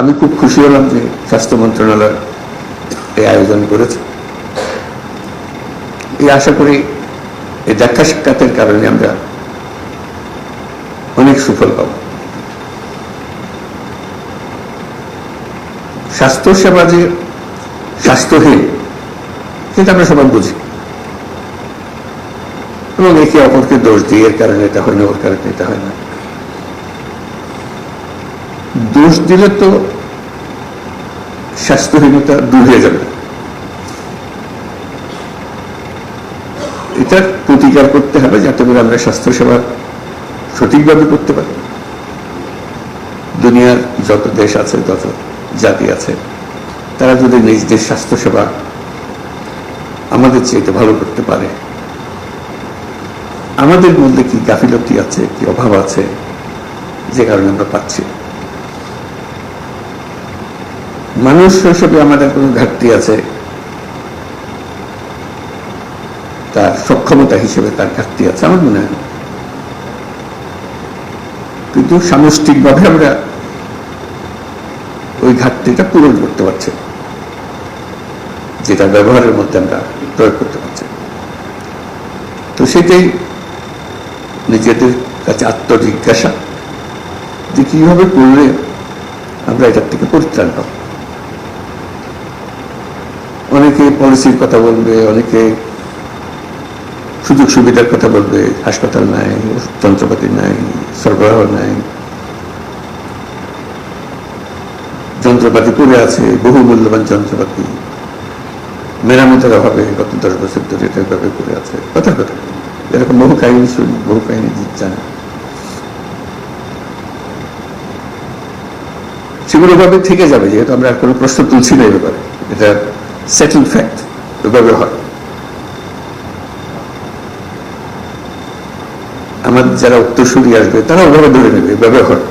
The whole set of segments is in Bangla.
আমি খুব খুশি হলাম যে স্বাস্থ্য মন্ত্রণালয় এই আয়োজন করেছে। এই আশা করি এই দেখা সাক্ষাতের কারণে আমরা অনেক সুফল পাব। স্বাস্থ্য সেবা যে স্বাস্থ্যহীন সেটা আমরা সবাই বুঝি, এবং একে অপরকে দোষ দিই, এর কারণে এটা হয় না, ওর কারণে এটা হয় না। দোষ দিলে তো স্বাস্থ্যহীনতা দূর হয়ে যাবে। এটার প্রতিকার করতে হবে যাতে করে আমরা স্বাস্থ্যসেবা সঠিকভাবে করতে পারি। দুনিয়ার যত দেশ আছে, যত জাতি আছে, তারা যদি নিজেদের স্বাস্থ্যসেবা আমাদের চেয়ে ভালো করতে পারে, আমাদের মধ্যে কি গাফিলতি আছে, কি অভাব আছে যে কারণে আমরা পাচ্ছি, মানুষ হিসেবে আমাদের কোনো ঘাটতি আছে, তার সক্ষমতা হিসেবে তার ঘাটতি আছে, আমার মনে হয়। কিন্তু সামষ্টিকভাবে আমরা ওই ঘাটতিটা পূরণ করতে পারছি, যেটা ব্যবহারের মধ্যে আমরা প্রয়োগ করতে পারছি। তো সেটাই নিজেদের কাছে আত্মজিজ্ঞাসা যে কিভাবে করলে আমরা এটার থেকে পরিত্রাণ পাব। অনেকে পলিসির কথা বলবে, অনেকে সুযোগ সুবিধার কথা বলবে, হাসপাতাল নাই, যন্ত্রপাতি নাই, সরবরাহ নাই, যন্ত্রপাতি পড়ে আছে, বহু মূল্যবান যন্ত্রপাতি মেরামতের অভাবে গত 10 বছর ধরে এটা এভাবে পড়ে আছে। কথা কথা এরকম বহু কাহিনী শুনি, বহু কাহিনী জানি। সেগুলো ভাবে থেকে যাবে, যেহেতু আমরা কোনো প্রশ্ন তুলছি না এই ব্যাপারে, এটা সেটেল ফ্যাক্ট, এভাবে হয়। আমাদের যারা উত্তরসূরি আসবে তারা ওভাবে ধরে নেবে, এভাবে হয়।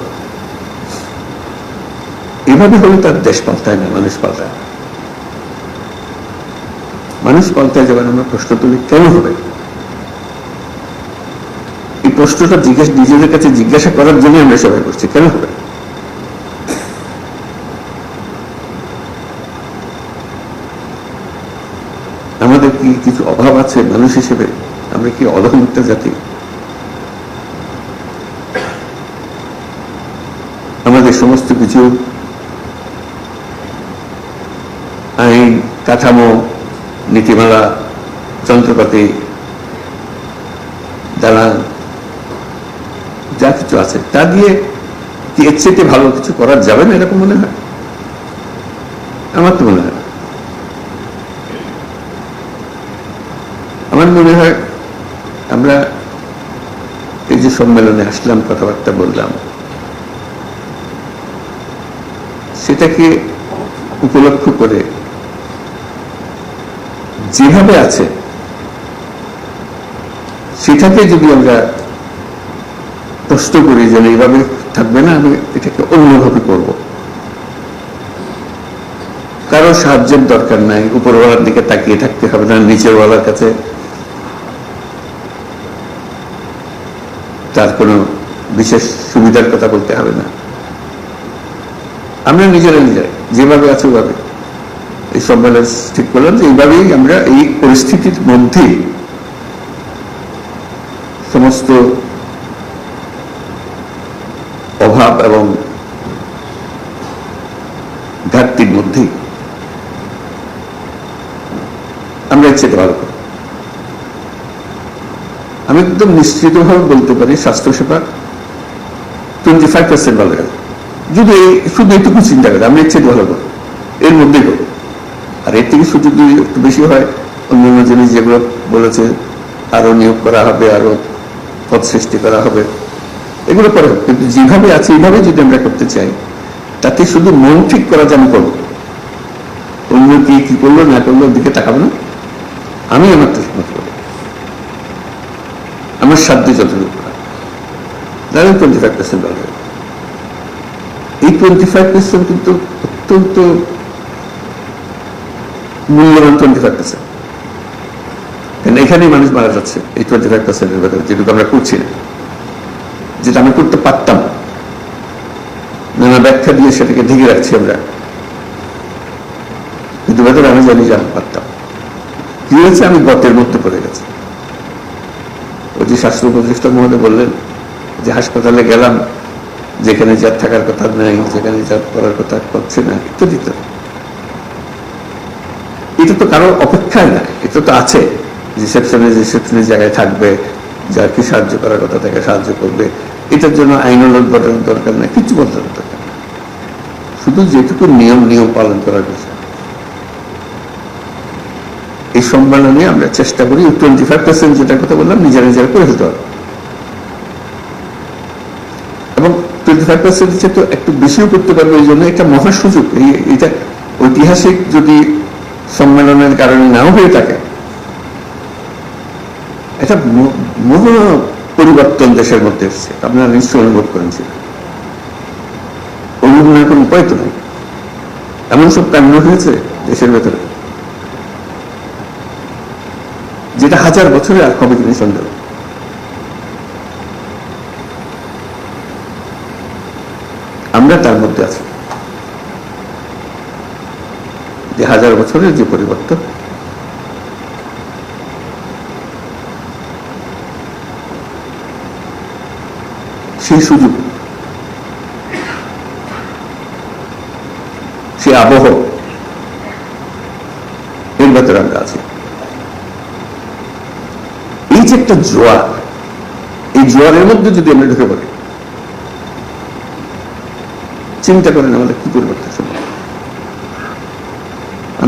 এভাবে হলে তার দেশ পাল্টায় না, মানুষ পাল্টায়। মানুষ পাল্টায় যখন আমরা প্রশ্ন তুলি কেন হবে, এই প্রশ্নটা নিজেদের কাছে জিজ্ঞাসা করার জন্য আমরা সবাই করছি, কেন হবে। আমাদের কি কিছু অভাব আছে মানুষ হিসেবে? আমরা কি অধমুক্ত জাতি? আমাদের সমস্ত কিছু আইন কাঠামো, নীতিমালা, যন্ত্রপাতি, দালান যা কিছু আছে তা দিয়ে কি এর চেয়ে ভালো কিছু করা যাবে না, এরকম মনে হয়? আমার তো মনে হয়। আমার মনে হয় আমরা এই যে সম্মেলনে আসলাম, কথাবার্তা বললাম, সেটাকে উপলক্ষ করে যেভাবে আছে সেটাকে যদি আমরা প্রশ্ন করি যে এইভাবে থাকবে না, আমি এটাকে অন্যভাবে করব, কারো সাহায্যের দরকার নাই, উপরওয়ালার দিকে তাকিয়ে থাকতে হবে না, নিচের ওয়ালার কাছে তার কোনো বিশেষ সুবিধার কথা বলতে হবে না। আমরা নিজেরা যেভাবে আছে ওভাবে এই সম্মেলন ঠিক করলাম যে এইভাবেই আমরা এই পরিস্থিতির মধ্যে সমস্ত অভাব এবং ঘাটতির মধ্যে আমরা ইচ্ছেতে ভালো করি। আমি একদম নিশ্চিতভাবে বলতে পারি স্বাস্থ্যসেবা 25% ভালো গেল, যদি শুধু এইটুকু চিন্তা করে আমরা ইচ্ছে ভালো করি, এর মধ্যেই করবো। আর এর থেকে সুযোগ যদি একটু বেশি হয়, অন্যান্য জিনিস যেগুলো বলেছে, আরো নিয়োগ করা হবে, আরো পদ সৃষ্টি করা হবে, এগুলো পরে। কিন্তু যেভাবে আছে এইভাবে যদি আমরা করতে চাই, তাতে শুধু মন ঠিক করা যে আমি করবো, অন্য কি করলো না করলো ওর দিকে তাকাবো না, আমি আমার ঠিক মতো করবো, আমার সাধ্য যতটুকু করা। 25% ভালো। এই 25% কিন্তু অত্যন্ত মূল্যবান 25%, কারণ এখানেই মানুষ মারা যাচ্ছে এই 25% ব্যাপারে, যেটুকু আমরা করছি না, যেটা আমি করতে পারতাম নানা ব্যাখ্যা দিয়ে সেটাকে ঢেকে রাখছি আমরা, কিন্তু ভেতরে আমি জানি যে আমি পারতাম। কি হয়েছে, আমি গতের মধ্যে পড়ে গেছি। ওই যে স্বাস্থ্য উপদেষ্টা মহোদয় বললেন যে হাসপাতালে গেলাম, যেখানে যার থাকার কথা নেই, যেখানে যার করার কথা করছে না, ইত্যাদি। এটা তো কারোর অপেক্ষায় না, এটা তো আছে রিসেপশনের জায়গায় থাকবে, যাকে সাহায্য করার কথা তাকে সাহায্য করবে। এটার জন্য আইনানুগ ঘটনার দরকার নেই, কিছু বলার দরকার নেই, শুধু যেটুকু নিয়ম পালন করার বিষয়। এই সম্মেলনে আমরা চেষ্টা করি 25% যেটার কথা বললাম নিজেরা নিজেরা করে ফেলতে হবে, এবং 25% চেয়ে তো একটু বেশিও করতে পারবে। এই জন্য একটা মহা সুযোগ। এটা ঐতিহাসিক যদি সম্মেলনের কারণে নাও হয়ে থাকে, এটা মহা পরিবর্তন দেশের মধ্যে এসছে, আপনারা নিশ্চয় অনুভব করেছেন। অনুভব না কোনো উপায় তো নেই, এমন সব কাণ্ড হয়েছে দেশের ভেতরে যেটা 1000 বছরে আর হবে কিনা সন্দেহ। আমরা তার মধ্যে আছি, যে 1000 বছরের যে পরিবর্তন, সেই সুযোগ, সেই আবহ, এর ভেতরে আমরা আছি। এই যে একটা জোয়ার, এই জোয়ারের মধ্যে যদি আমরা ঢুকে পড়ি, চিন্তা করেন আমাদের কি পরিবর্তন সম্ভব।